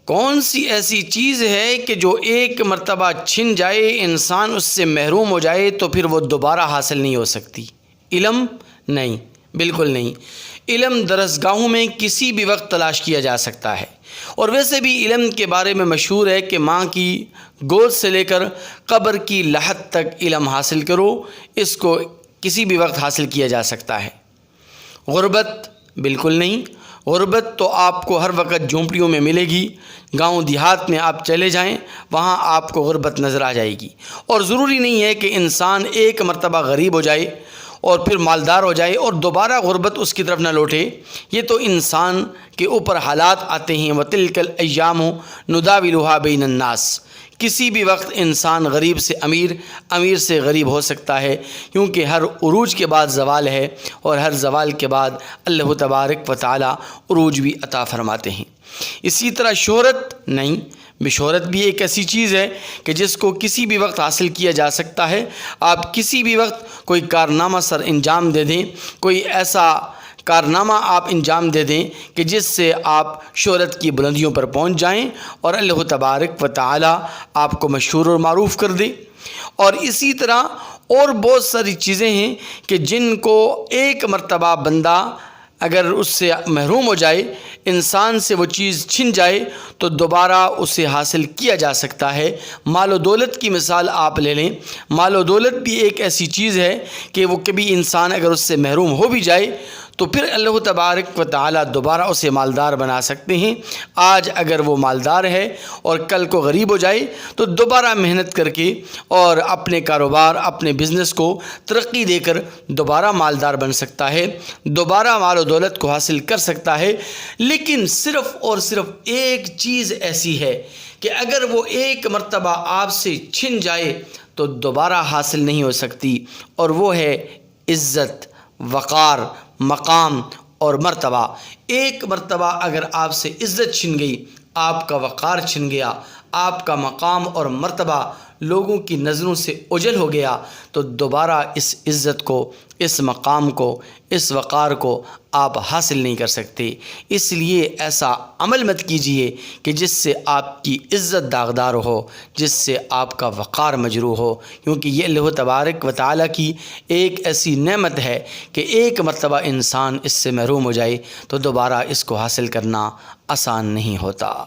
کون سی ایسی چیز ہے کہ جو ایک مرتبہ چھن جائے، انسان اس سے محروم ہو جائے تو پھر وہ دوبارہ حاصل نہیں ہو سکتی؟ علم؟ نہیں، بالکل نہیں۔ علم درسگاہوں میں کسی بھی وقت تلاش کیا جا سکتا ہے، اور ویسے بھی علم کے بارے میں مشہور ہے کہ ماں کی گود سے لے کر قبر کی لحد تک علم حاصل کرو، اس کو کسی بھی وقت حاصل کیا جا سکتا ہے۔ غربت؟ بالکل نہیں۔ غربت تو آپ کو ہر وقت جھونپڑیوں میں ملے گی، گاؤں دیہات میں آپ چلے جائیں وہاں آپ کو غربت نظر آ جائے گی۔ اور ضروری نہیں ہے کہ انسان ایک مرتبہ غریب ہو جائے اور پھر مالدار ہو جائے اور دوبارہ غربت اس کی طرف نہ لوٹے، یہ تو انسان کے اوپر حالات آتے ہیں۔ وَتِلْكَ الْأَيَّامُ نُدَاوِلُهَا بَيْنَ النَّاسِ، کسی بھی وقت انسان غریب سے امیر، امیر سے غریب ہو سکتا ہے، کیونکہ ہر عروج کے بعد زوال ہے، اور ہر زوال کے بعد اللہ تبارک و تعالی عروج بھی عطا فرماتے ہیں۔ اسی طرح شہرت؟ نہیں، شہرت بھی ایک ایسی چیز ہے کہ جس کو کسی بھی وقت حاصل کیا جا سکتا ہے۔ آپ کسی بھی وقت کوئی کارنامہ سر انجام دے دیں، کوئی ایسا کارنامہ آپ انجام دے دیں کہ جس سے آپ شہرت کی بلندیوں پر پہنچ جائیں اور اللہ تبارک و تعالی آپ کو مشہور اور معروف کر دے۔ اور اسی طرح اور بہت ساری چیزیں ہیں کہ جن کو ایک مرتبہ بندہ اگر اس سے محروم ہو جائے، انسان سے وہ چیز چھن جائے تو دوبارہ اسے حاصل کیا جا سکتا ہے۔ مال و دولت کی مثال آپ لے لیں، مال و دولت بھی ایک ایسی چیز ہے کہ وہ کبھی انسان اگر اس سے محروم ہو بھی جائے تو پھر اللہ تبارک و تعالی دوبارہ اسے مالدار بنا سکتے ہیں۔ آج اگر وہ مالدار ہے اور کل کو غریب ہو جائے تو دوبارہ محنت کر کے اور اپنے کاروبار، اپنے بزنس کو ترقی دے کر دوبارہ مالدار بن سکتا ہے، دوبارہ مال و دولت کو حاصل کر سکتا ہے۔ لیکن صرف اور صرف ایک چیز ایسی ہے کہ اگر وہ ایک مرتبہ آپ سے چھن جائے تو دوبارہ حاصل نہیں ہو سکتی، اور وہ ہے عزت، وقار، مقام اور مرتبہ۔ ایک مرتبہ اگر آپ سے عزت چھن گئی، آپ کا وقار چھن گیا، آپ کا مقام اور مرتبہ لوگوں کی نظروں سے اوجھل ہو گیا تو دوبارہ اس عزت کو، اس مقام کو، اس وقار کو آپ حاصل نہیں کر سکتے۔ اس لیے ایسا عمل مت کیجئے کہ جس سے آپ کی عزت داغدار ہو، جس سے آپ کا وقار مجروح ہو، کیونکہ یہ اللہ تبارک و تعالی کی ایک ایسی نعمت ہے کہ ایک مرتبہ انسان اس سے محروم ہو جائے تو دوبارہ اس کو حاصل کرنا آسان نہیں ہوتا۔